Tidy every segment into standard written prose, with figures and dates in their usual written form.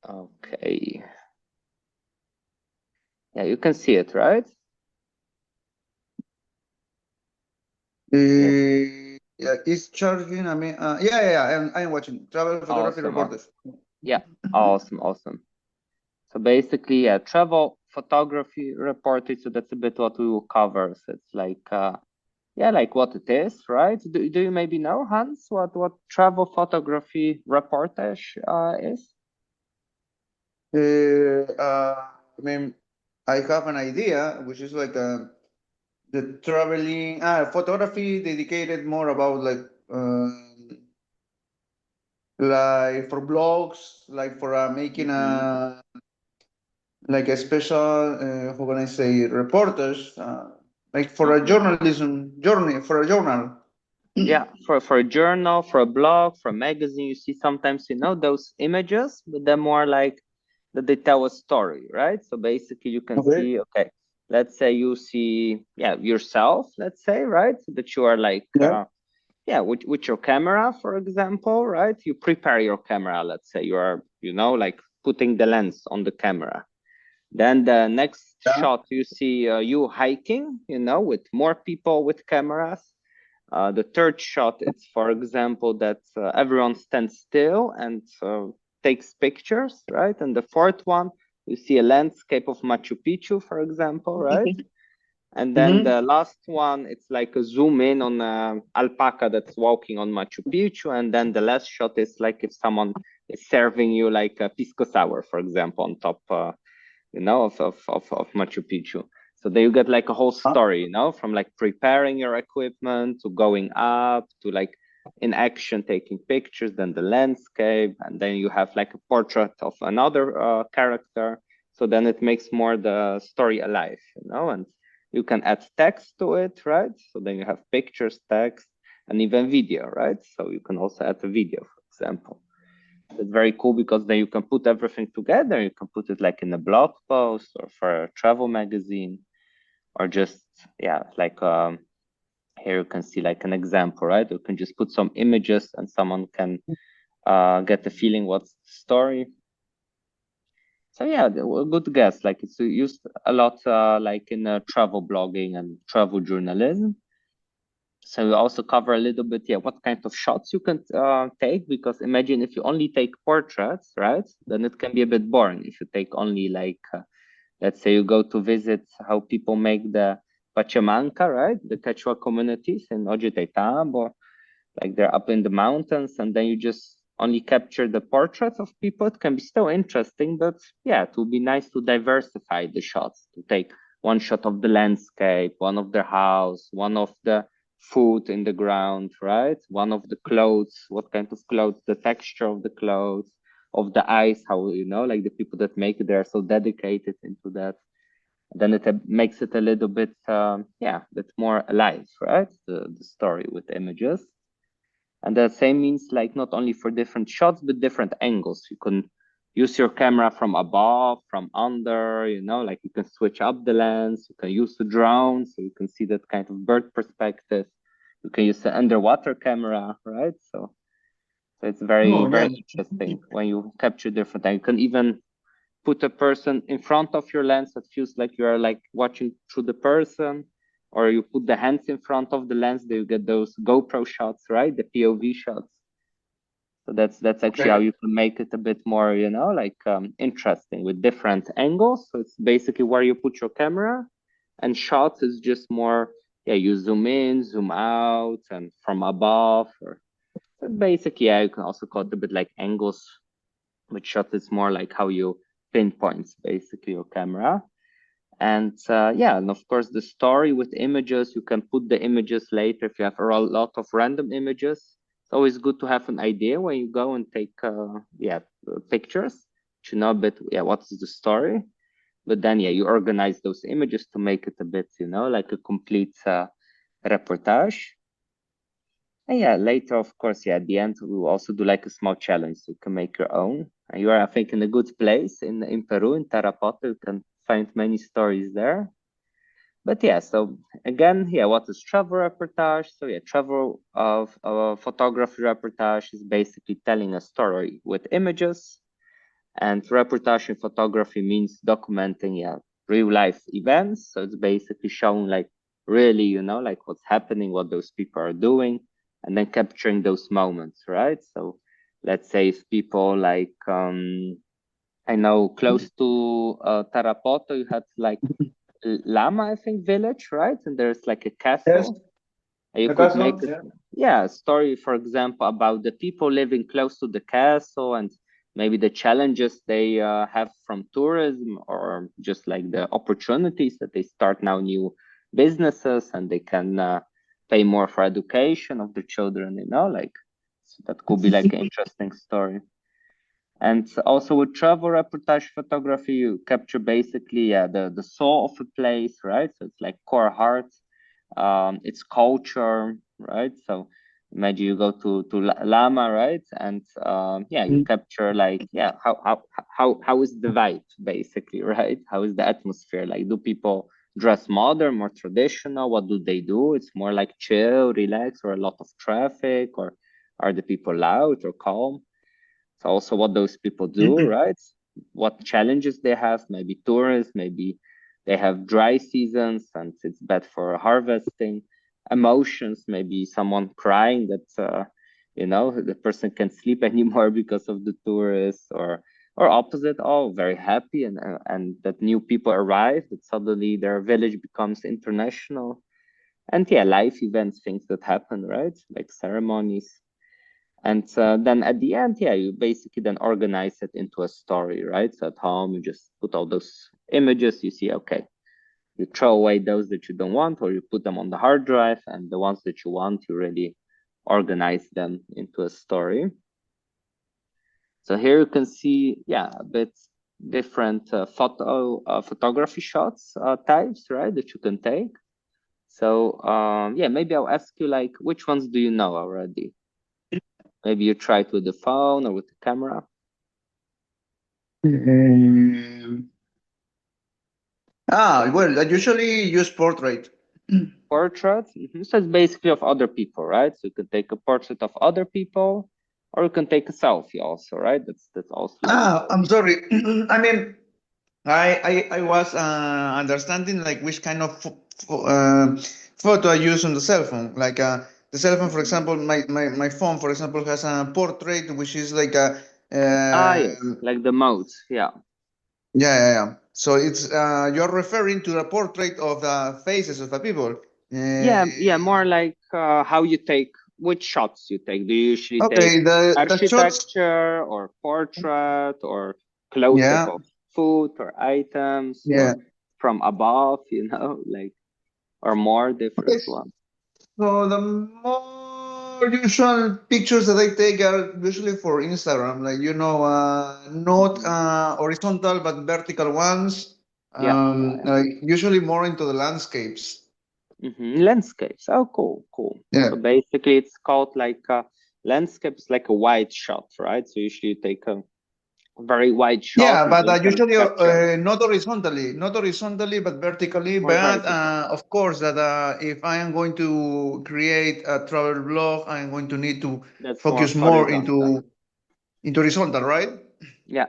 Okay. Yeah, you can see it, right? Yeah, it's charging. I mean, yeah. I'm watching travel photography Awesome. reporters. Yeah, awesome. So basically, yeah, travel photography reportage. So that's a bit what we will cover. So it's like, yeah, like what it is, right? Do you maybe know, Hans, what travel photography reportage is? I mean, I have an idea, which is like the traveling photography dedicated more about like for blogs, like for making Mhm. a special how can I say reporters, like for a Mhm. journalism journey for a journal. Yeah, for a journal, for a blog, for a magazine, you see sometimes, those images, but they're more like that they tell a story, right? So basically you can Okay. see, okay, let's say you see, yeah, yourself, let's say, right? That you are like, Yeah. yeah, with your camera, for example, right? You prepare your camera, let's say you are, like putting the lens on the camera. Then the next Yeah. shot, you see you hiking, with more people with cameras. The third shot, it's for example that everyone stands still and takes pictures, right? And the fourth one, you see a landscape of Machu Picchu, for example, right? And then Mm-hmm. the last one, it's like a zoom in on an alpaca that's walking on Machu Picchu. And then the last shot is like if someone is serving you like a pisco sour, for example, on top, of Machu Picchu. So there you get like a whole story, from like preparing your equipment to going up to like in action taking pictures, then the landscape, and then you have like a portrait of another character. So then it makes more the story alive, and you can add text to it, right? So then you have pictures, text, and even video, right? So you can also add a video, for example. It's very cool because then you can put everything together. You can put it like in a blog post or for a travel magazine or just, yeah, like here you can see like an example, right? You can just put some images and someone can get the feeling what's the story. So yeah, good guess. Like it's used a lot like in travel blogging and travel journalism. So we also cover a little bit, yeah, what kind of shots you can take, because imagine if you only take portraits, right? Then it can be a bit boring if you take only like, let's say you go to visit how people make the Pachamanca, right? The Quechua communities in Ojitaitab, or like they're up in the mountains, and then you just only capture the portraits of people. It can be still interesting, but yeah, it would be nice to diversify the shots, to take one shot of the landscape, one of their house, one of the food in the ground, right? One of the clothes, what kind of clothes, the texture of the clothes, of the ice, how, like the people that make it, they're so dedicated into that. Then it makes it a little bit, yeah, bit more alive, right? The story with images. And the same means like not only for different shots, but different angles. You can use your camera from above, from under, like you can switch up the lens. You can use the drone, so you can see that kind of bird perspective. You can use the underwater camera, right? So it's very, Oh very yeah. interesting when you capture different. And you can even put a person in front of your lens that feels like you are like watching through the person, or you put the hands in front of the lens, then you get those GoPro shots, right? The POV shots. So that's actually how Okay. you can make it a bit more, like interesting with different angles. So it's basically where you put your camera, and shots is just more, yeah, you zoom in, zoom out, and from above. Or so basically, yeah, you can also call it a bit like angles. With shots, it's more like how you pinpoint basically your camera. And yeah, and of course the story with images, you can put the images later if you have a lot of random images. It's always good to have an idea when you go and take yeah, pictures to know a bit, yeah, what's the story. But then yeah, you organize those images to make it a bit, like a complete reportage. And yeah, later, of course, yeah, at the end, we will also do like a small challenge. So you can make your own. And you are, I think, in a good place in Peru, in Tarapoto. You can find many stories there. But yeah, so again, yeah, what is travel reportage? So yeah, travel of photography reportage is basically telling a story with images. And reportage in photography means documenting, real life events. So it's basically showing like really, like what's happening, what those people are doing, and then capturing those moments, right? So let's say if people like, I know close to Tarapoto, you had like Lama, I think, village, right? And there's like a Yes, castle. And you the could make castle. a, Yeah. yeah, a story, for example, about the people living close to the castle and maybe the challenges they have from tourism, or just like the opportunities that they start now new businesses and they can pay more for education of the children, like, so that could be like an interesting story. And also with travel reportage photography, you capture basically the soul of a place, right? So it's like core heart, its culture, right? So imagine you go to Lama, right? And you capture like, how is the vibe basically, right? How is the atmosphere? Like, do people dress modern, more traditional? What do they do? It's more like chill, relax, or a lot of traffic, or are the people loud or calm? So also what those people do, right? What challenges they have, maybe tourists, maybe they have dry seasons and it's bad for harvesting. Emotions, maybe someone crying that, the person can't sleep anymore because of the tourists, or opposite, oh, very happy and that new people arrive, that suddenly their village becomes international. And life events, things that happen, right? Like ceremonies. And then at the end, you basically then organize it into a story, right? So at home, you just put all those images. You see, okay, you throw away those that you don't want, or you put them on the hard drive, and the ones that you want, you really organize them into a story. So here you can see, a bit different photography shots types, right, that you can take. So maybe I'll ask you, like, which ones do you know already? Maybe you try it with the phone or with the camera. Well, I usually use portrait. Portrait. So it's basically of other people, right? So you can take a portrait of other people, or you can take a selfie also, right? That's also like. I'm sorry. I mean, I was understanding like which kind of photo I use on the cell phone. Like the cell phone, for example, my phone, for example, has a portrait, which is like a Yes, like the modes. Yeah. yeah. So it's you're referring to the portrait of the faces of the people. Yeah, more like how you take, which shots you take. Do you usually take Okay, the shots. architecture or portrait or close up Yeah, of food or items, yeah. or from above, like, or more Okay, different ones? so the more usual pictures that I take are usually for Instagram, like not Mhm. horizontal but vertical ones. Yeah. Like usually more into the landscapes. Landscapes. Oh, cool. So Yeah. basically, it's called like landscapes, like a wide shot, right? So usually you take a very wide shot Yeah, and but then you can usually capture not horizontally, but vertically. more But vertical. of course, that if I am going to create a travel blog, I am going to need to That's more focus more horizontal. into horizontal, right? Yeah.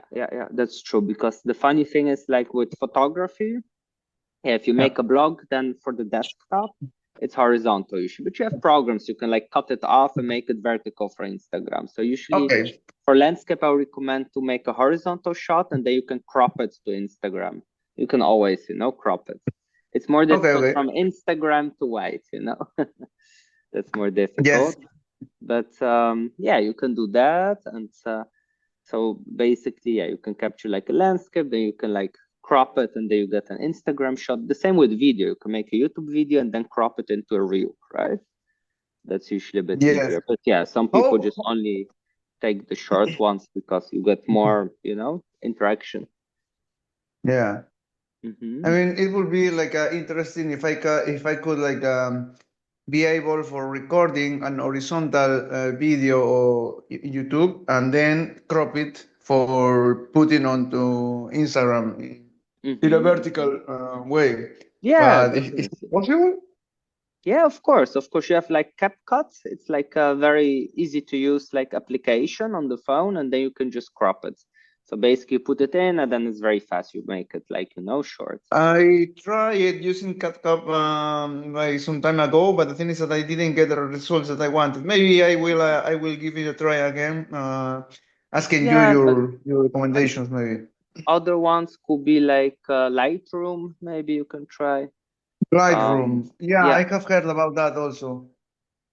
That's true. Because the funny thing is, like with photography, if you Yeah. make a blog, then for the desktop, it's horizontal usually. But you have programs, you can like cut it off and make it vertical for Instagram. So usually Okay. for landscape, I would recommend to make a horizontal shot and then you can crop it to Instagram. You can always, crop it. It's more Okay. difficult Okay. from Instagram to white. That's more Yes. difficult. But you can do that. And so basically, you can capture like a landscape, then you can like crop it, and then you get an Instagram shot. The same with video. You can make a YouTube video and then crop it into a reel, right? That's usually a bit Yes. easier. But some people Oh. just only take the short ones because you get more, interaction. Yeah. I Mm-hmm. mean, it would be like interesting if I could like be able for recording an horizontal video or YouTube and then crop it for putting onto Instagram in a Mm-hmm. vertical way. Yeah, But is it definitely. possible? Yeah, of course. Of course, you have like CapCut. It's like a very easy to use like application on the phone, and then you can just crop it. So basically you put it in and then it's very fast. You make it like, you know, short. I tried using CapCut like some time ago, but the thing is that I didn't get the results that I wanted. Maybe I will give it a try again. Asking you Yeah, but your and recommendations maybe. other ones could be like Lightroom, maybe you can try. Lightroom. Yeah, I Yeah, have heard about that also.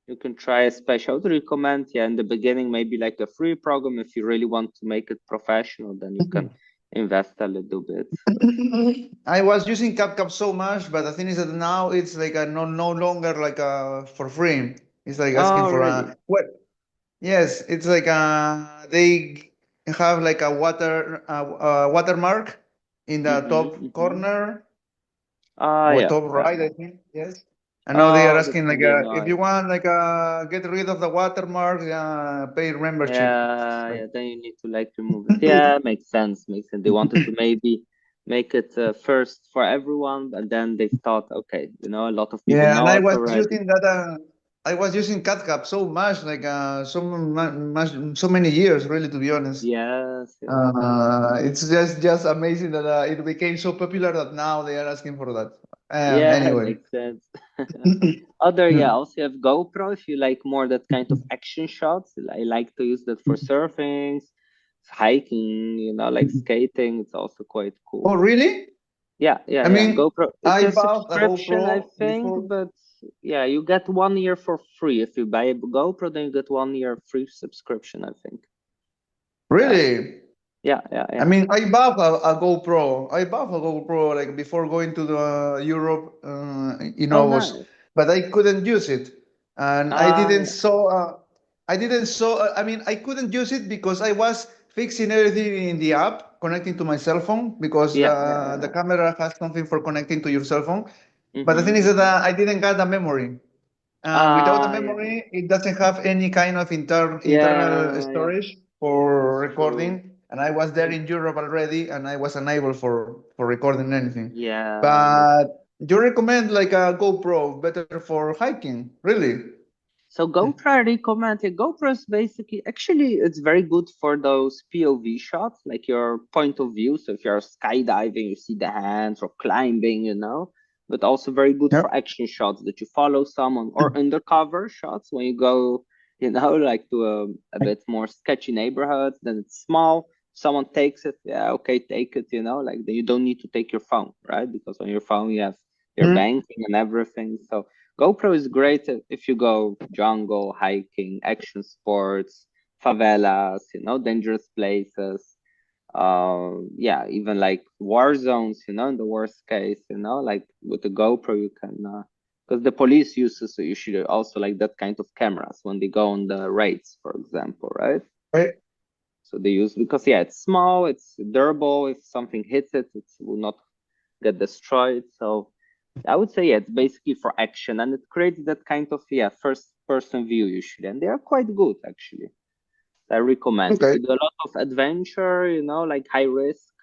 you can try a special. I would recommend, yeah, in the beginning, maybe like a free program. If you really want to make it professional, then you can invest a little bit. But I was using CapCut so much, but the thing is that now it's like a no longer like a for free. It's like asking oh, for really? a what? Yes, it's like they have like a watermark in the Mm-hmm, top mm-hmm. corner Ah, or yeah, top yeah. right, I think. Yes. And now they are Oh, that asking can like be if you annoying. want like get rid of the watermark, pay membership. Yeah, Like, yeah. Then you need to like remove it. Yeah, makes sense. Makes sense. They wanted to maybe make it first for everyone, and then they thought, okay, you know, a lot of people yeah, and know I us was already. using that. I was using CatCap so much, like so many years, really, to be honest. Yes, yes. It's just amazing that it became so popular that now they are asking for that. Yeah, Anyway. makes sense. Other, yeah, also you have GoPro if you like more that kind of action shots. I like to use that for surfing, hiking, you know, like skating. It's also quite Oh, cool. really? Yeah, yeah, I yeah. mean, GoPro. It's I a bought a subscription, I GoPro think, before. but yeah, you get 1 year for free. If you buy a GoPro, then you get 1 year free subscription, I think. Yeah, Really? yeah, yeah, I yeah. mean, I bought a GoPro. I bought a GoPro like before going to the Europe in Oh, August, nice. but I couldn't use it, and Yeah, I didn't saw. I mean, I couldn't use it because I was fixing everything in the app, connecting to my cell phone because yeah, yeah, the yeah. camera has something for connecting to your cell phone. But the thing is that Mm-hmm. I didn't get the memory. Without the Yeah, memory, it doesn't have any kind of internal yeah, yeah. storage for It's true. recording. And I was there in Europe already, and I was unable for recording anything. Yeah, makes. But you recommend like a GoPro better for hiking, really? So GoPro, I recommend it. GoPro is basically actually it's very good for those POV shots, like your point of view. So if you're skydiving, you see the hands or climbing, you know, but also very good Yep. for action shots that you follow someone or undercover shots when you go, you know, like to a bit more sketchy neighborhoods. Then it's small. Someone takes it, yeah, okay, take it, you know, like you don't need to take your phone, right? Because on your phone you have your Mhm. banking and everything. So GoPro is great if you go jungle, hiking, action sports, favelas, you know, dangerous places. Yeah, even like war zones, you know, in the worst case, you know, like with the GoPro, you can, because the police uses usually also like that kind of cameras when they go on the raids, for example, right? Right. So they use because yeah, it's small, it's durable. If something hits it, it will not get destroyed. So I would say yeah, it's basically for action, and it creates that kind of yeah first person view usually, and they are quite good actually. I recommend if Okay. you do a lot of adventure, you know, like high risk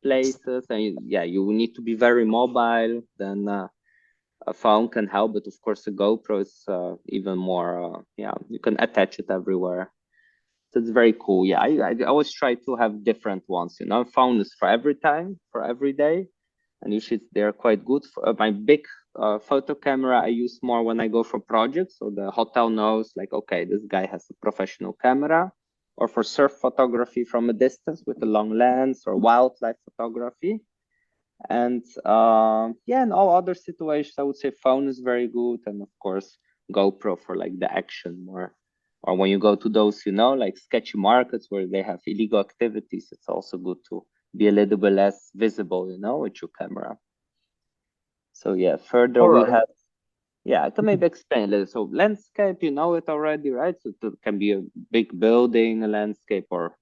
places, and yeah, you need to be very mobile. Then a phone can help, but of course a GoPro is even more. Yeah, you can attach it everywhere. So it's very cool. Yeah, I always try to have different ones. You know, phone is for every time, for every day, and usually they're quite good. For, my big photo camera, I use more when I go for projects. So the hotel knows, like, okay, this guy has a professional camera, or for surf photography from a distance with a long lens, or wildlife photography. And yeah, in all other situations, I would say phone is very good, and of course GoPro for like the action more. Or when you go to those, you know, like sketchy markets where they have illegal activities, it's also good to be a little bit less visible, you know, with your camera. So yeah, further All we right. have, yeah, I can maybe explain a little. So landscape, you know it already, right? So it can be a big building, a landscape, or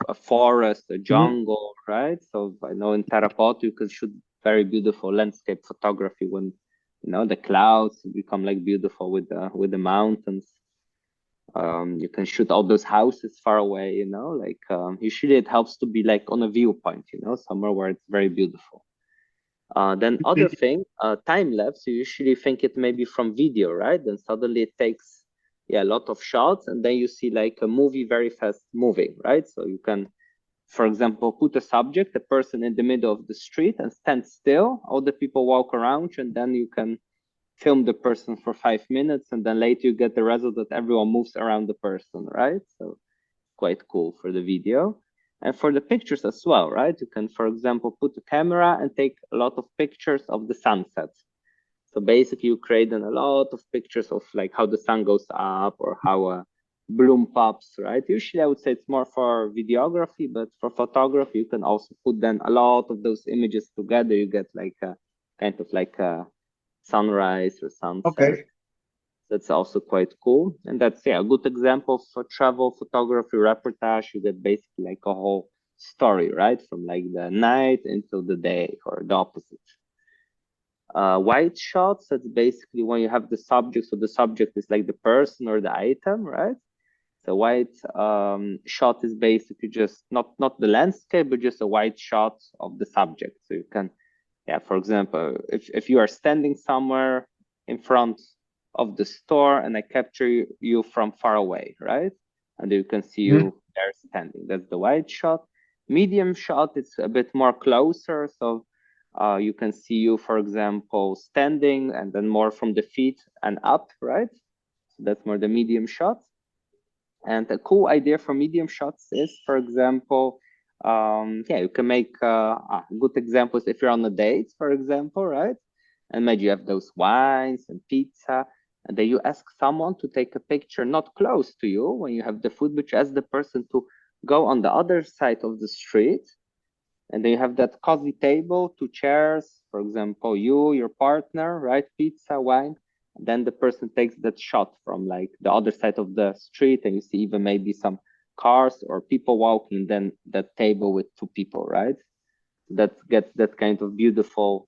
a forest, a Mhm. jungle, right? So I know in Tarapoto you can shoot very beautiful landscape photography when you know the clouds become like beautiful with the mountains. You can shoot all those houses far away, you know, like usually it helps to be like on a viewpoint, you know, somewhere where it's very beautiful. Then other thing, time lapse, you usually think it may be from video, right? Then suddenly it takes yeah a lot of shots, and then you see like a movie very fast moving, right? So you can for example, put a subject, a person in the middle of the street, and stand still. All the people walk around you, and then you can film the person for 5 minutes, and then later you get the result that everyone moves around the person, right? So quite cool for the video. And for the pictures as well, right? You can, for example, put a camera and take a lot of pictures of the sunset. So basically you create a lot of pictures of like how the sun goes up or how a bloom pops, right? Usually I would say it's more for videography, but for photography, you can also put then a lot of those images together. You get like a kind of like a sunrise or sunset. Okay. That's also quite cool. And that's, yeah, a good example for travel photography reportage. You get basically like a whole story, right? From like the night until the day or the opposite. White shots, that's basically when you have the subject. So the subject is like the person or the item, right? So white shot is basically just not the landscape, but just a white shot of the subject. So you can, yeah, for example, if you are standing somewhere in front of the store and I capture you from far away, right? And you can see you there standing. That's the wide shot. Medium shot, it's a bit more closer. So you can see you, for example, standing and then more from the feet and up, right? So that's more the medium shot. And a cool idea for medium shots is, for example, yeah, you can make good examples if you're on a date, for example, right? And maybe you have those wines and pizza, and then you ask someone to take a picture not close to you when you have the food, but you ask the person to go on the other side of the street. And then you have that cozy table, two chairs, for example, you, your partner, right? Pizza, wine. And then the person takes that shot from like the other side of the street, and you see even maybe some cars or people walking, then that table with two people, right? That gets that kind of beautiful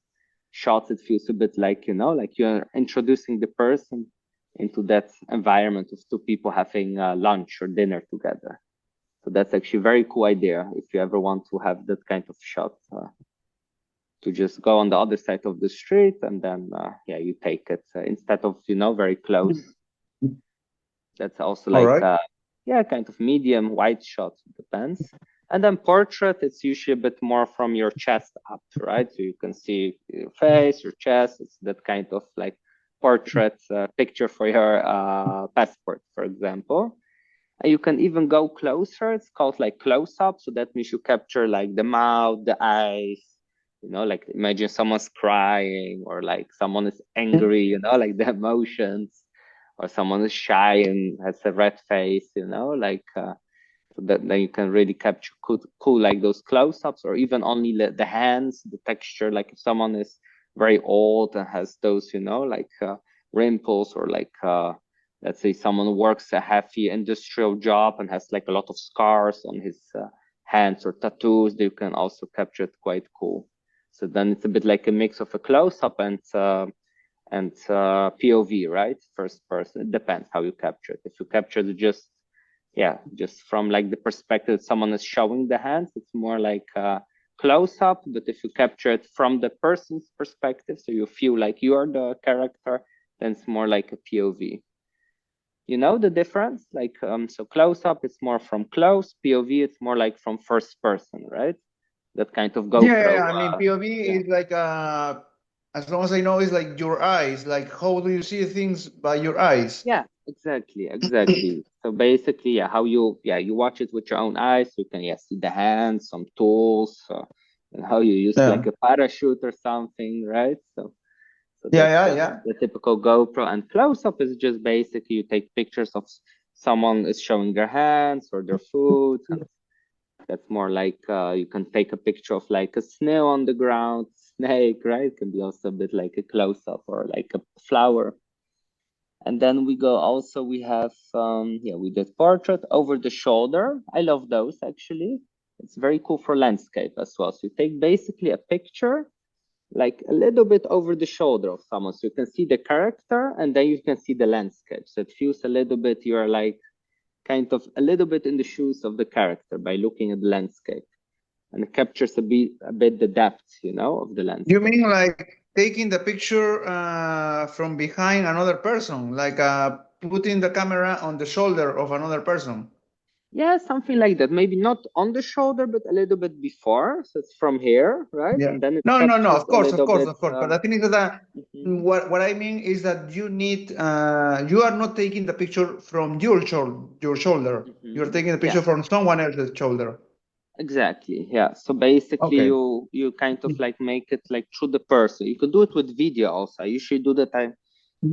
shots. It feels a bit like, you know, like you're introducing the person into that environment of two people having lunch or dinner together. So that's actually a very cool idea if you ever want to have that kind of shot, to just go on the other side of the street and then, yeah, you take it instead of, you know, very close. That's also All like, right. yeah, kind of medium wide shot, depends. And then portrait, it's usually a bit more from your chest up, right? So you can see your face, your chest. It's that kind of like portrait picture for your passport, for example. And you can even go closer. It's called like close up. So that means you capture like the mouth, the eyes, you know, like imagine someone's crying or like someone is angry, you know, like the emotions, or someone is shy and has a red face, you know, like, so that then you can really capture cool like those close ups, or even only the hands, the texture. Like if someone is very old and has those, you know, like wrinkles, or like, let's say someone works a heavy industrial job and has like a lot of scars on his hands or tattoos, you can also capture it quite cool. So then it's a bit like a mix of a close up and POV, right? First person. It depends how you capture it. If you capture it just, yeah, just from like the perspective someone is showing the hands, it's more like close up. But if you capture it from the person's perspective, so you feel like you are the character, then it's more like a POV. You know the difference? Like, so close up, it's more from close. POV, it's more like from first person, right? That kind of GoPro. I mean, POV Yeah. is like as long as I know, it's like your eyes. Like, how do you see things by your eyes? Yeah, exactly, exactly. So basically, yeah, how you, yeah, you watch it with your own eyes. You can, yeah, see the hands, some tools, and how you use like Yeah. a parachute or something, right? So Yeah, that's yeah, yeah. the typical GoPro. And close up is just basically you take pictures of someone is showing their hands or their food, and that's more like you can take a picture of like a snail on the ground, snake, right? It can be also a bit like a close up or like a flower. And then we go also, we have, yeah, we did portrait over the shoulder. I love those actually. It's very cool for landscape as well. So you take basically a picture like a little bit over the shoulder of someone. So you can see the character and then you can see the landscape. So it feels a little bit, you're like kind of a little bit in the shoes of the character by looking at the landscape. And it captures a bit the depth, you know, of the You landscape. mean like taking the picture from behind another person, like putting the camera on the shoulder of another person? Yeah, something like that. Maybe not on the shoulder, but a little bit before. So it's from here, right? Yeah. And then it No, no, no. captures Of a course, of little course, bit. of course. But the thing is that Mhm, what I mean is that you need you are not taking the picture from your shoulder. You're taking the yeah, picture from someone else's shoulder. exactly. Yeah. So basically, Okay. you kind of like make it like through the person. You could do it with video also. I usually do that. I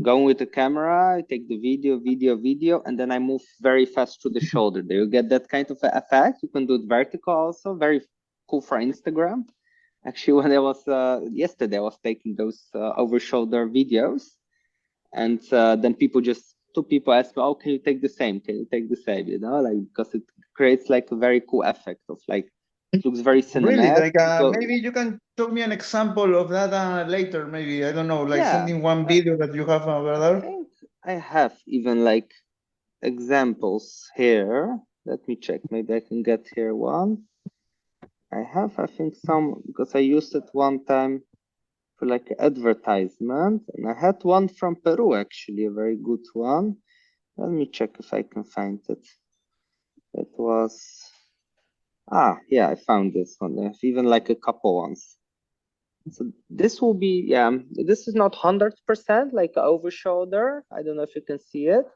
going with the camera, I take the video, and then I move very fast through the shoulder. There you get that kind of effect. You can do it vertical also. Very cool for Instagram. Actually, when I was yesterday, I was taking those over shoulder videos, and then two people asked me, "Oh, can you take the same? Can you take the same?" You know, like because it creates like a very cool effect of like it looks very Really? cinematic. Like maybe you can show me an example of that later. Maybe I don't know, like Yeah, sending one I, video that you have over I there. think I have even like examples here. Let me check. Maybe I can get here one. I have, I think, some because I used it one time for like advertisement, and I had one from Peru actually, a very good one. Let me check if I can find it. It was yeah, I found this one. There's even like a couple ones. So this will be yeah, this is not 100% like over shoulder. I don't know if you can see it.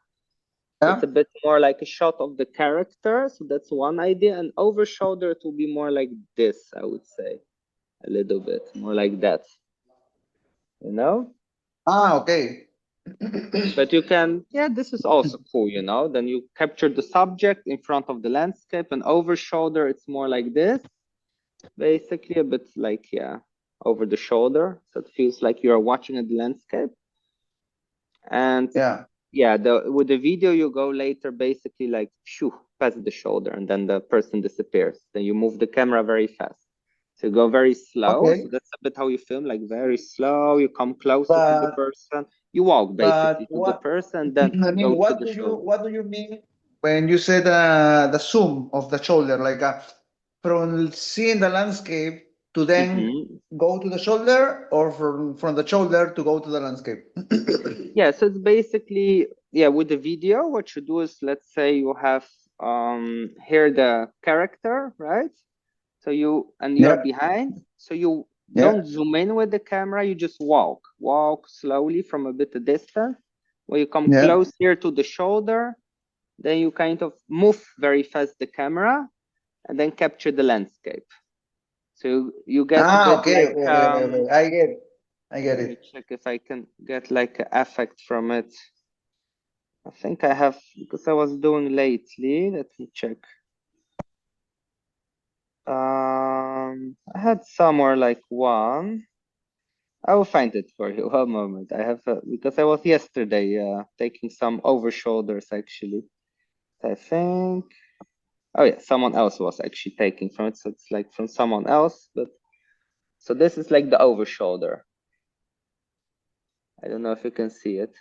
It's Yeah. a bit more like a shot of the character. So that's one idea. And over shoulder, it will be more like this, I would say. A little bit more like that, you know? Ah, okay. But you can, yeah, this is also cool, you know? Then you capture the subject in front of the landscape, and over shoulder, it's more like this, basically, a bit like, yeah, over the shoulder. So it feels like you're watching the landscape. And Yeah. yeah, with the video you go later basically like shoo, past the shoulder, and then the person disappears. Then you move the camera very fast. So you go very slow. So Okay. that's a bit how you film, like very slow. You come closer to the But person. You walk but basically to the what person, then I go mean, to the shoulder. what do you mean when you said the zoom of the shoulder, like from seeing the landscape to then Hmm. go to the shoulder, or from the shoulder to go to the landscape? Yeah, so it's basically yeah, with the video, what you do is let's say you have here the character, right? So you're Yeah, behind. So you yeah, don't zoom in with the camera. You just walk slowly from a bit of distance. When you come yeah. close here to the shoulder, then you kind of move very fast the camera and then capture the landscape. So you get a Ah, bit okay, like, okay, okay, okay, okay. I get it. I get let me it. check if I can get like an effect from it. I think I have, because I was doing lately. Let me check. I had somewhere like one. I will find it for you. One moment. I have because I was yesterday taking some over shoulders actually. I think. Oh yeah, someone else was actually taking from it, so it's like from someone else. But so this is like the over shoulder. I don't know if you can see it.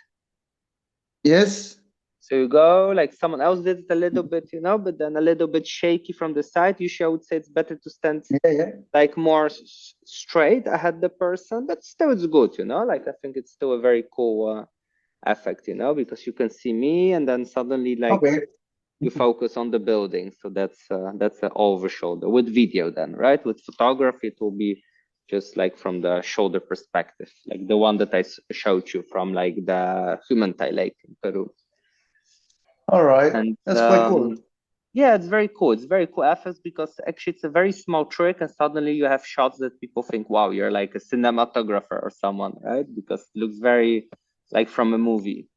Yes. So you go like someone else did it a little bit, you know, but then a little bit shaky from the side. Usually, I would say it's better to stand Yeah, yeah. like more straight ahead the person, but still it's good, you know. Like I think it's still a very cool effect, you know, because you can see me and then suddenly like Okay. you focus on the building. So that's an over shoulder with video then, right? With photography, it will be just like from the shoulder perspective, like the one that I showed you from like the Humantai Lake in Peru. All right. And That's quite cool. yeah, it's very cool. It's very cool effects because actually it's a very small trick, and suddenly you have shots that people think, wow, you're like a cinematographer or someone, right? Because it looks very like from a movie.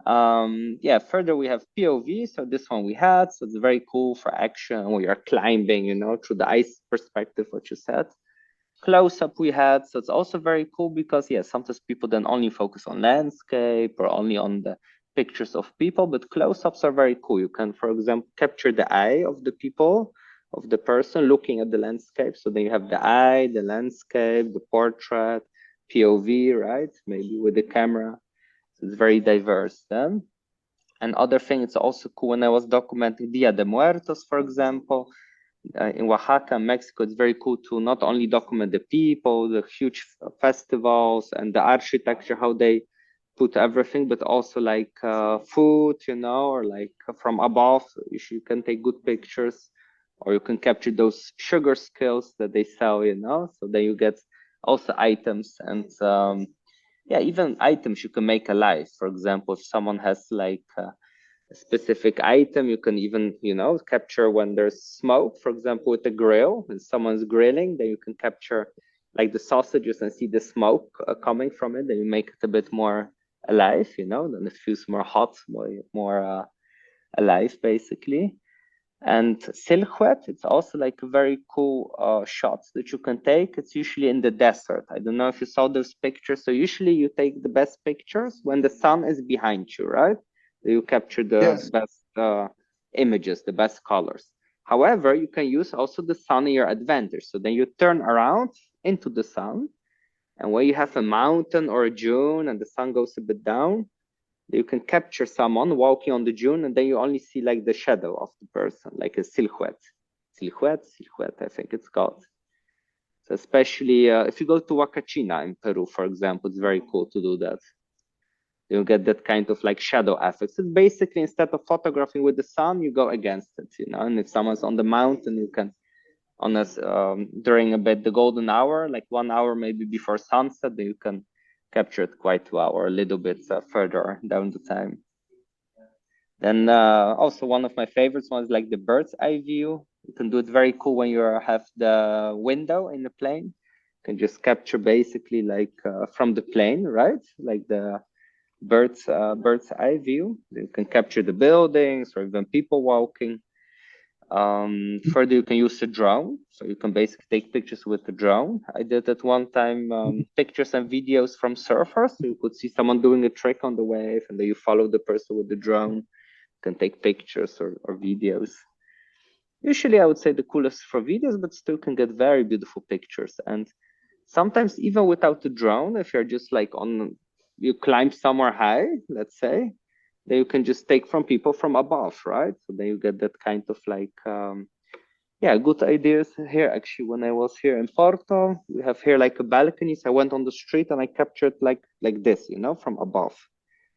Yeah, further we have POV. So this one we had, so it's very cool for action. We are climbing, you know, through the ice perspective, what you said. Close up we had, so it's also very cool because yeah, sometimes people then only focus on landscape or only on the pictures of people, but close-ups are very cool. You can, for example, capture the eye of the people, of the person looking at the landscape. So then you have the eye, the landscape, the portrait, POV, right? Maybe with the camera. So it's very diverse then. And other thing, it's also cool when I was documenting Dia de Muertos, for example, in Oaxaca, Mexico, it's very cool to not only document the people, the huge festivals and the architecture, how they put everything, but also like food, you know, or like from above. You can take good pictures, or you can capture those sugar skills that they sell, you know. So then you get also items and yeah, even items you can make alive. For example, if someone has like a specific item, you can even, you know, capture when there's smoke, for example, with a grill, when someone's grilling, then you can capture like the sausages and see the smoke coming from it. Then you make it a bit more alive, you know, then it feels more hot, more alive, basically. And silhouette, it's also like a very cool shots that you can take. It's usually in the desert. I don't know if you saw those pictures. So usually you take the best pictures when the sun is behind you, right? You capture the Yes. best images, the best colors. However, you can use also the sun in your advantage. So then you turn around into the sun. And when you have a mountain or a dune and the sun goes a bit down, you can capture someone walking on the dune, and then you only see like the shadow of the person, like a silhouette, I think it's called. So especially if you go to Huacachina in Peru, for example, it's very cool to do that. You get that kind of like shadow effects. It's basically, instead of photographing with the sun, you go against it, you know. And if someone's on the mountain, you can on us during a bit the golden hour, like 1 hour maybe before sunset, then you can capture it quite well, or a little bit further down the time. Then also one of my favorites ones, like the bird's eye view. You can do it very cool when you have the window in the plane. You can just capture basically like from the plane, right? Like the bird's eye view. You can capture the buildings or even people walking. Further, you can use a drone. So you can basically take pictures with the drone. I did at one time pictures and videos from surfers. So you could see someone doing a trick on the wave, and then you follow the person with the drone, can take pictures or videos. Usually I would say the coolest for videos, but still can get very beautiful pictures. And sometimes even without the drone, if you're just like you climb somewhere high, let's say, then you can just take from people from above, right? So then you get that kind of like, yeah, good ideas here. Actually, when I was here in Porto, we have here like a balcony. So I went on the street and I captured like this, you know, from above.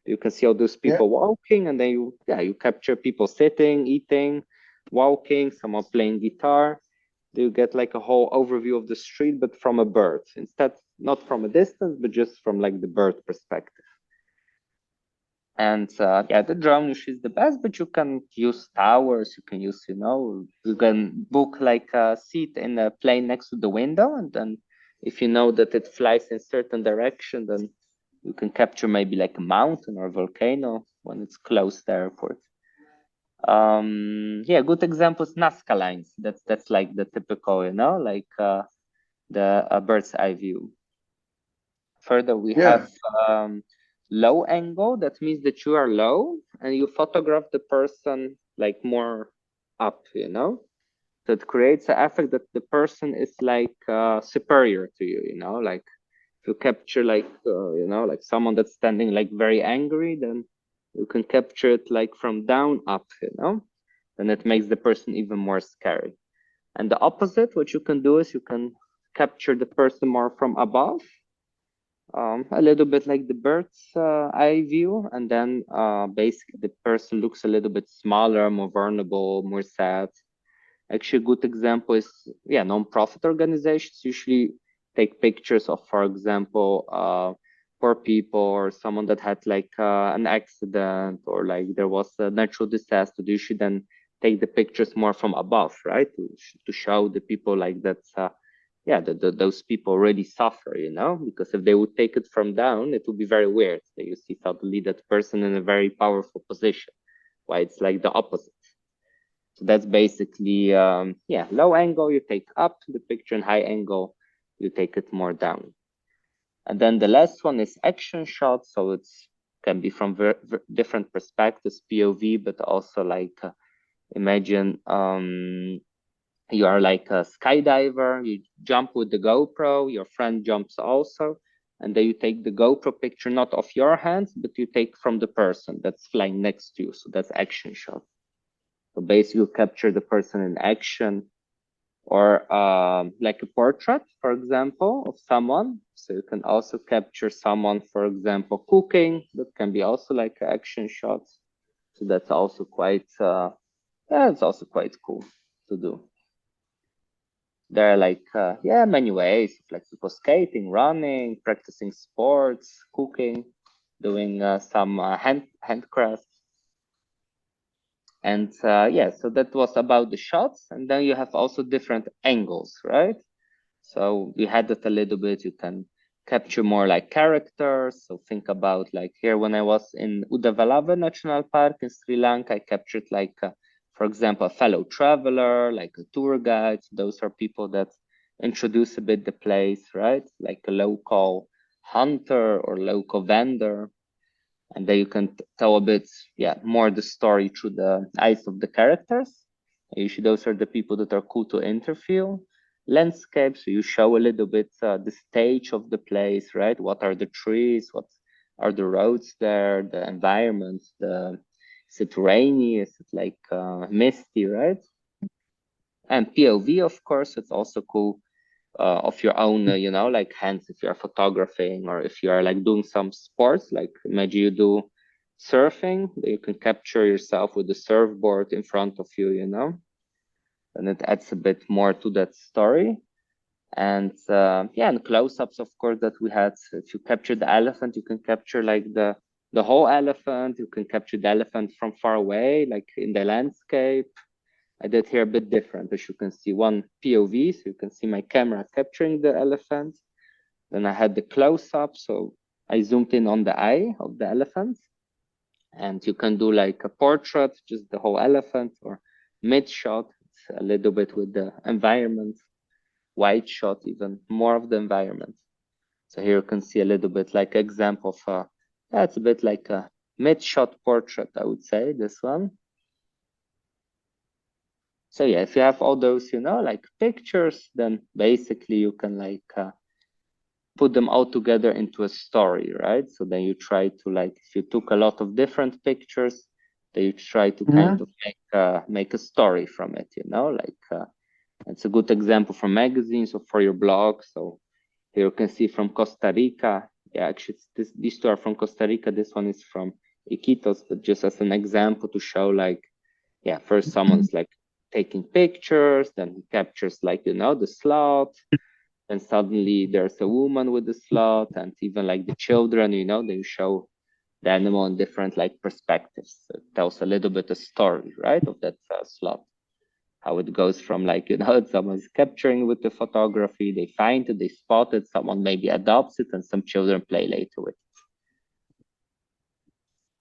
You can see all those Yeah. people walking, and then you capture people sitting, eating, walking, someone playing guitar. You get like a whole overview of the street, but from a bird instead, not from a distance, but just from like the bird perspective. And yeah, the drone usually is the best, but you can use towers. You can use, you know, you can book like a seat in a plane next to the window, and then if you know that it flies in certain direction, then you can capture maybe like a mountain or a volcano when it's close to the airport. Yeah, good example is Nazca lines. That's like the typical, you know, like the bird's eye view. Further, we Yeah. have low angle. That means that you are low and you photograph the person like more up, you know. So it creates an effect that the person is like superior to you, you know, like if you capture like you know, like someone that's standing like very angry, then you can capture it like from down up, you know, then it makes the person even more scary. And the opposite, what you can do is you can capture the person more from above, a little bit like the bird's eye view, and then basically the person looks a little bit smaller, more vulnerable, more sad. Actually, a good example is, yeah, non-profit organizations usually take pictures of, for example, poor people or someone that had like an accident, or like there was a natural disaster. They usually then take the pictures more from above, right? To show the people like that, yeah, those people really suffer, you know, because if they would take it from down, it would be very weird that you see suddenly that person in a very powerful position. Why it's like the opposite. So that's basically, yeah, low angle, you take up the picture, and high angle, you take it more down. And then the last one is action shot. So it's can be from different perspectives, POV, but also like imagine you are like a skydiver, you jump with the GoPro, your friend jumps also, and then you take the GoPro picture not of your hands, but you take from the person that's flying next to you. So that's action shot. So basically you capture the person in action, or like a portrait, for example, of someone. So you can also capture someone, for example, cooking. That can be also like action shots. So that's also quite, yeah, it's also quite cool to do. There are like, yeah, many ways, like people skating, running, practicing sports, cooking, doing some handcrafts. And yeah, so that was about the shots. And then you have also different angles, right? So we had it a little bit. You can capture more like characters. So think about like here when I was in Udavalava National Park in Sri Lanka, I captured like, for example, a fellow traveler, like a tour guide. Those are people that introduce a bit the place, right? Like a local hunter or local vendor. And then you can tell a bit, yeah, more the story through the eyes of the characters. Usually those are the people that are cool to interview. Landscapes, so you show a little bit the stage of the place, right? What are the trees? What are the roads there? The environment? Is it rainy? Is it like misty, right? And POV, of course, it's also cool of your own, you know, like hands if you're photographing or if you are like doing some sports, like imagine you do surfing, you can capture yourself with the surfboard in front of you, you know, and it adds a bit more to that story. And yeah, and close-ups, of course, that we had. If you capture the elephant, you can capture like the whole elephant. You can capture the elephant from far away, like in the landscape. I did here a bit different. As you can see, one POV, so you can see my camera capturing the elephant. Then I had the close-up, so I zoomed in on the eye of the elephant. And you can do like a portrait, just the whole elephant, or mid shot, a little bit with the environment, wide shot, even more of the environment. So here you can see a little bit like example of yeah, it's a bit like a mid shot portrait, I would say, this one. So yeah, if you have all those, you know, like pictures, then basically you can like put them all together into a story, right? So then you try to like, if you took a lot of different pictures, then you try to kind of make a story from it, you know, like it's a good example for magazines or for your blog. So here you can see from Costa Rica. Yeah, actually, these two are from Costa Rica. This one is from Iquitos, but just as an example to show like, yeah, first someone's like taking pictures, then he captures like, you know, the slot, and suddenly there's a woman with the slot, and even like the children, you know, they show the animal in different like perspectives. So it tells a little bit of story, right, of that slot. How it goes from like, you know, someone's capturing with the photography, they find it, they spot it, someone maybe adopts it, and some children play later with it.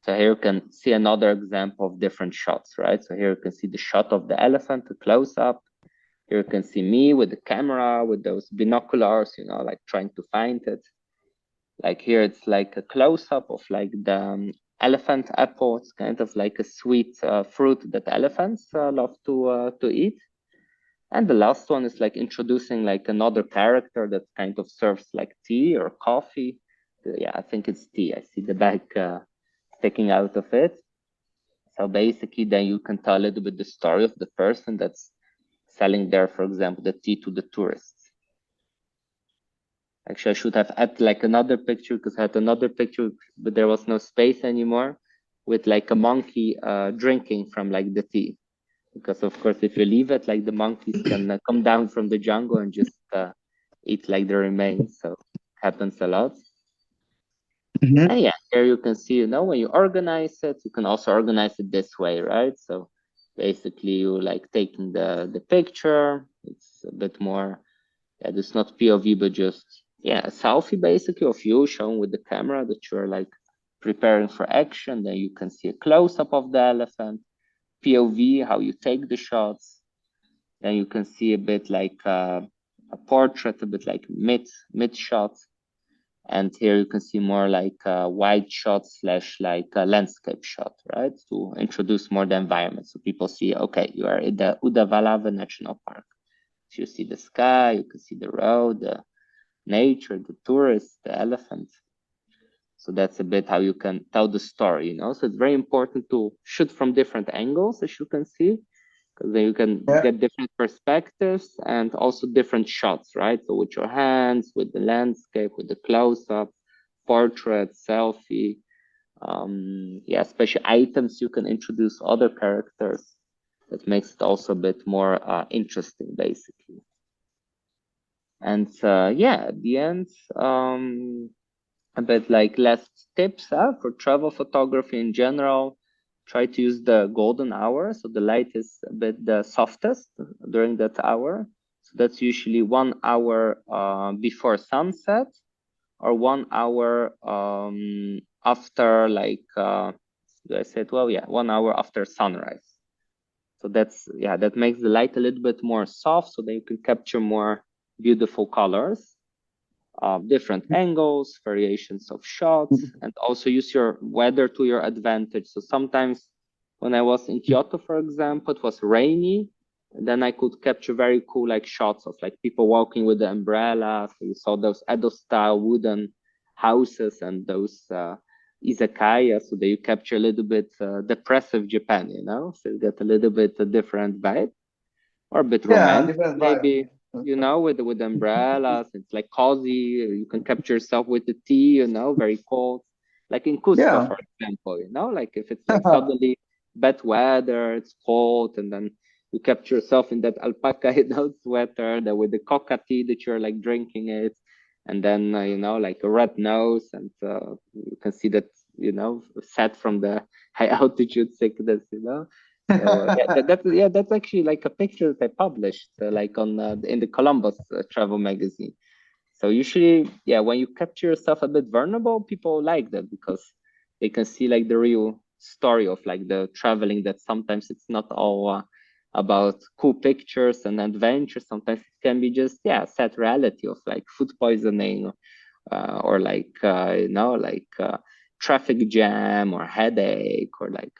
So here you can see another example of different shots, right? So here you can see the shot of the elephant, a close up. Here you can see me with the camera, with those binoculars, you know, like trying to find it. Like here, it's like a close-up of like the elephant apple. It's kind of like a sweet fruit that elephants love to eat. And the last one is like introducing like another character that kind of serves like tea or coffee. Yeah, I think it's tea. I see the bag sticking out of it. So basically, then you can tell a little bit the story of the person that's selling there, for example, the tea to the tourists. Actually, I should have added like another picture because I had another picture, but there was no space anymore with like a monkey drinking from like the tea. Because of course, if you leave it, like the monkeys can come down from the jungle and just eat like the remains. So it happens a lot. And yeah, here you can see, you know, when you organize it, you can also organize it this way, right? So basically you like taking the picture, it's a bit more, yeah, it's not POV, but just, yeah, a selfie basically of you shown with the camera that you're like preparing for action. Then you can see a close-up of the elephant, POV, how you take the shots. Then you can see a bit like a portrait, a bit like mid shots. And here you can see more like a wide shot slash like a landscape shot, right? To introduce more the environment. So people see, okay, you are in the Udavalava National Park. So you see the sky, you can see the road, the nature, the tourists, the elephant. So that's a bit how you can tell the story, you know? So it's very important to shoot from different angles, as you can see. because then you can Yeah. get different perspectives and also different shots, right? So with your hands, with the landscape, with the close-up, portrait, selfie, yeah, special items you can introduce other characters. That makes it also a bit more interesting, basically. And yeah, at the end, a bit like last tips for travel photography in general. Try to use the golden hour, so the light is a bit the softest during that hour. So that's usually 1 hour before sunset, or 1 hour after, like I said, well, yeah, 1 hour after sunrise. So that's, yeah, that makes the light a little bit more soft, so that you can capture more beautiful colors, different angles, variations of shots, and also use your weather to your advantage. So sometimes when I was in Kyoto, for example, it was rainy, and then I could capture very cool like shots of like people walking with the umbrella. So you saw those Edo style wooden houses and those izakaya, so that you capture a little bit depressive Japan, you know, so you get a little bit a different vibe, or a bit Yeah, romantic, different maybe, vibe. you know, with umbrellas. It's like cozy. You can capture yourself with the tea, you know, very cold. Like in Cusco, Yeah. for example, you know, like if it's like suddenly bad weather, it's cold, and then you capture yourself in that alpaca, you know, sweater, that with the coca tea that you're like drinking it, and then you know, like a red nose, and you can see that, you know, sad from the high altitude sickness, you know. So yeah, that's actually like a picture that I published, like on in the Columbus travel magazine. So usually, yeah, when you capture yourself a bit vulnerable, people like that because they can see like the real story of like the traveling. That sometimes it's not all about cool pictures and adventures. Sometimes it can be just, yeah, sad reality of like food poisoning, or like you know, like traffic jam, or headache, or like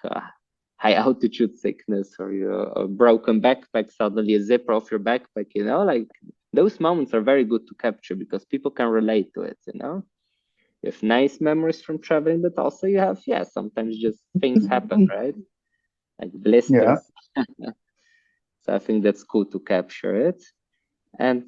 high altitude sickness, or your a broken backpack, suddenly a zipper of your backpack, you know, like those moments are very good to capture because people can relate to it, you know. You have nice memories from traveling, but also you have, yeah, sometimes just things happen, right? Like Yeah. blisters. So I think that's cool to capture it. And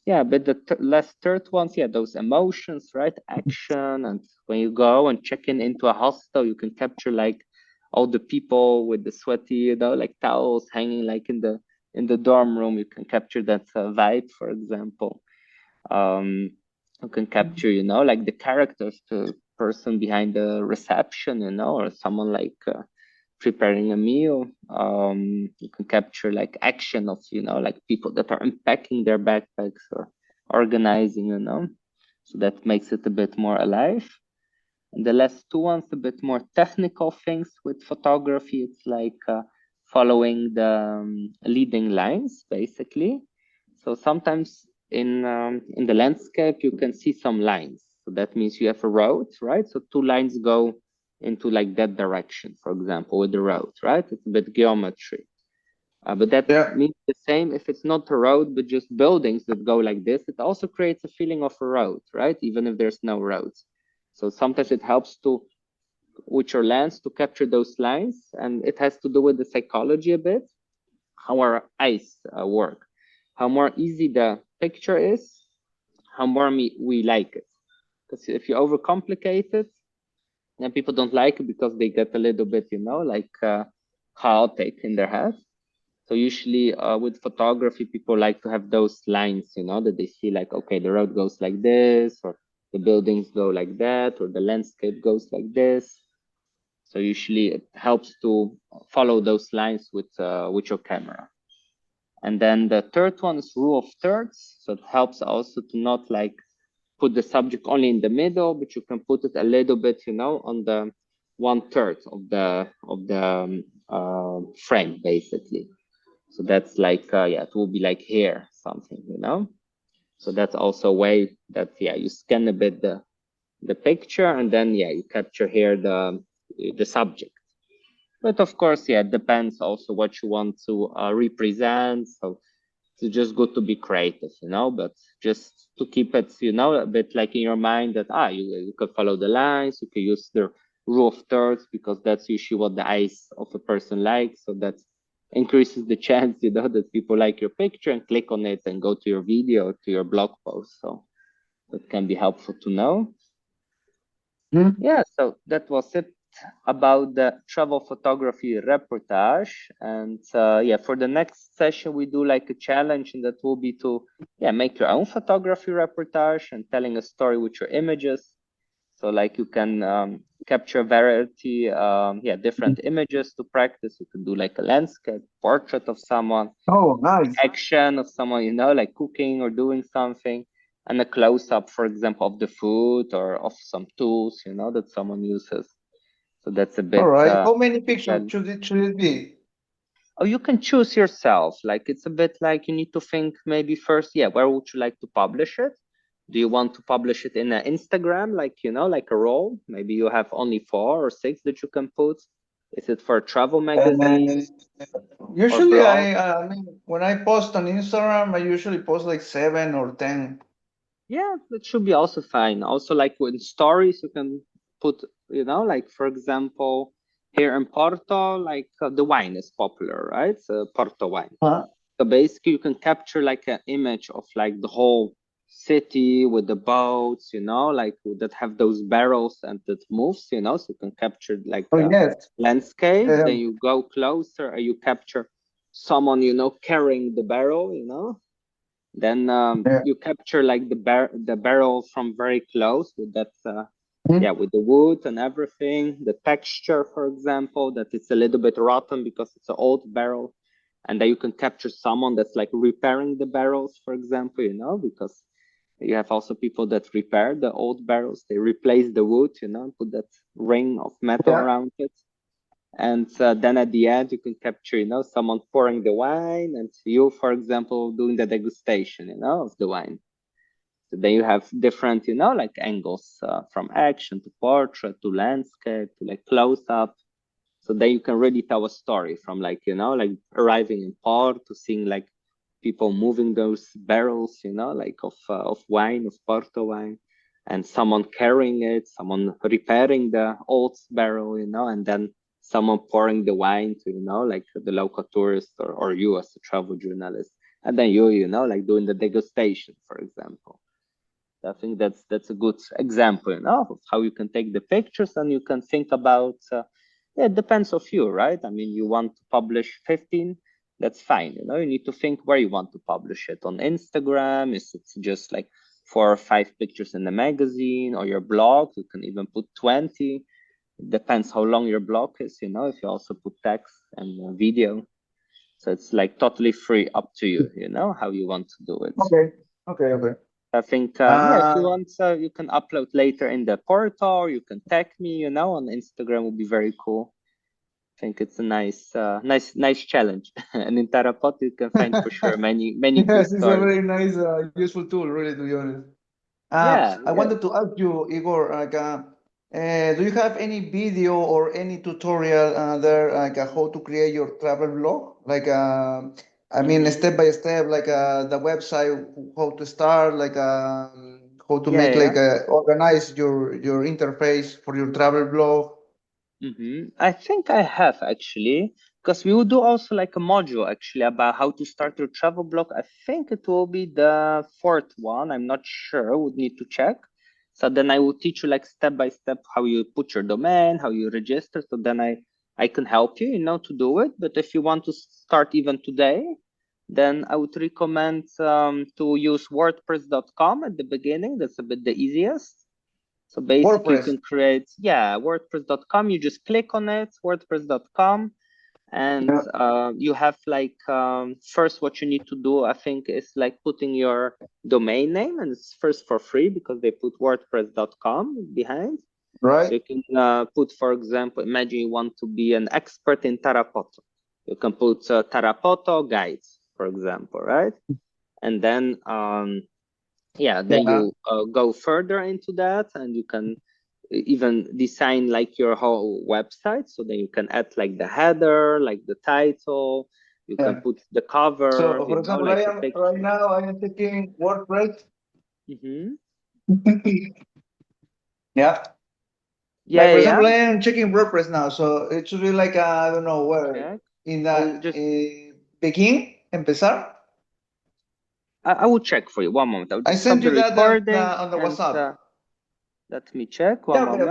yeah, but the last third ones, yeah, those emotions, right? Action. And when you go and check in into a hostel, you can capture like all the people with the sweaty, you know, like towels hanging like in the dorm room. You can capture that vibe, for example. You can capture, you know, like the characters, the person behind the reception, you know, or someone like preparing a meal. You can capture like action of, you know, like people that are unpacking their backpacks or organizing, you know. So that makes it a bit more alive. And the last two ones, a bit more technical things with photography. It's like following the leading lines, basically. So sometimes in the landscape, you can see some lines. So that means you have a road, right? So two lines go into like that direction, for example, with the road, right? It's a bit geometry. But that Yeah. means the same if it's not a road, but just buildings that go like this. It also creates a feeling of a road, right? Even if there's no roads. So sometimes it helps to, with your lens, to capture those lines. And it has to do with the psychology a bit, how our eyes work, how more easy the picture is, how more we like it. Because if you overcomplicate it, then people don't like it because they get a little bit, you know, like chaotic in their head. So usually with photography, people like to have those lines, you know, that they see like, okay, the road goes like this, or the buildings go like that, or the landscape goes like this. So usually it helps to follow those lines with your camera. And then the third one is rule of thirds. So it helps also to not like put the subject only in the middle, but you can put it a little bit, you know, on the 1/3 of the frame, basically. So that's like, yeah, it will be like here, something, you know. So that's also a way that, yeah, you scan a bit the picture, and then, yeah, you capture here the subject. But of course, yeah, it depends also what you want to represent. So it's just good to be creative, you know, but just to keep it, you know, a bit like in your mind that, you could follow the lines, you can use the rule of thirds because that's usually what the eyes of a person likes. So that's increases the chance, that people like your picture and click on it and go to your video, to your blog post. So that can be helpful to know. Yeah, so that was it about the travel photography reportage. And yeah, for the next session, we do like a challenge, and that will be to make your own photography reportage and telling a story with your images. So like you can capture a variety, different images to practice. You can do like a landscape, portrait of someone, Oh, nice. action of someone, like cooking or doing something, and a close up, for example, of the food or of some tools, that someone uses. So that's a All bit, right. How many pictures well, should it be? oh, you can choose yourself. Like it's a bit like you need to think maybe first, where would you like to publish it? Do you want to publish it in an Instagram, like, like a roll? Maybe you have only 4 or 6 that you can put. Is it for a travel magazine And or usually, blog? I mean, when I post on Instagram, I usually post like 7 or 10. Yeah, that should be also fine. Also, like with stories, you can put, like for example, here in Porto, like the wine is popular, right? So Porto wine. Huh? So basically, you can capture like an image of like the whole city with the boats, like that have those barrels and that moves, so you can capture like Oh, the yes. landscape. Then Um, you go closer and you capture someone, carrying the barrel, Then yeah. you capture like the barrel from very close with that, Mhm. with the wood and everything. The texture, for example, that it's a little bit rotten because it's an old barrel, and then you can capture someone that's like repairing the barrels, for example, because you have also people that repair the old barrels. They replace the wood, and put that ring of metal Yeah. around it. And then at the end, you can capture, someone pouring the wine and you, for example, doing the degustation, of the wine. So then you have different, like angles from action to portrait to landscape to like close up. So then you can really tell a story from like, like arriving in port to seeing like people moving those barrels, like of wine, of Porto wine, and someone carrying it, someone repairing the old barrel, and then someone pouring the wine to, like the local tourist or you as a travel journalist. And then you, like doing the degustation, for example. I think that's a good example, of how you can take the pictures and you can think about. It depends of you, right? I mean, you want to publish 15, that's fine. You need to think where you want to publish it on Instagram. Is it just like 4 or 5 pictures in the magazine or your blog? You can even put 20. It depends how long your blog is. If you also put text and video, so it's like totally free, up to you. How you want to do it. Okay. Okay. Okay. I think, if you Uh, want, you can upload later in the portal. You can tag me, on Instagram would be very cool. I think it's a nice challenge. And in Terrapot, you can find for sure many cool yes, it's a stories. very nice, useful tool, really, to be honest. Yeah, I yeah. wanted to ask you, Igor, like, do you have any video or any tutorial there, like how to create your travel blog? Like, I mean, Mm-hmm. step by step, like the website, how to start, like how to Yeah, make, yeah. like, organize your interface for your travel blog. I think I have actually, because we will do also like a module actually about how to start your travel blog. I think it will be the 4th one. I'm not sure. Would need to check. So then I will teach you like step by step how you put your domain, how you register. So then I can help you, to do it. But if you want to start even today, then I would recommend to use WordPress.com at the beginning. That's a bit the easiest. So basically you WordPress, can create, WordPress.com. You just click on it, WordPress.com. And yeah, you have like, first what you need to do, I think, is like putting your domain name, and it's first for free because they put WordPress.com behind. So right? you can put, for example, imagine you want to be an expert in Tarapoto. You can put Tarapoto guides, for example, right? And then then Yeah, you go further into that, and you can even design like your whole website. So then you can add like the header, like the title, you can yeah. put the cover, So, for example, like I a am right picture. now, I am taking WordPress. Hmm. Yeah. Like Yeah, for yeah, example, I am checking WordPress now, so it should be like I don't know where. check. in I'll the just begin, empezar. I will check for you. One moment. I'll I just stop sent the you that recording on the and WhatsApp. let me check. Yeah, One okay, moment. okay.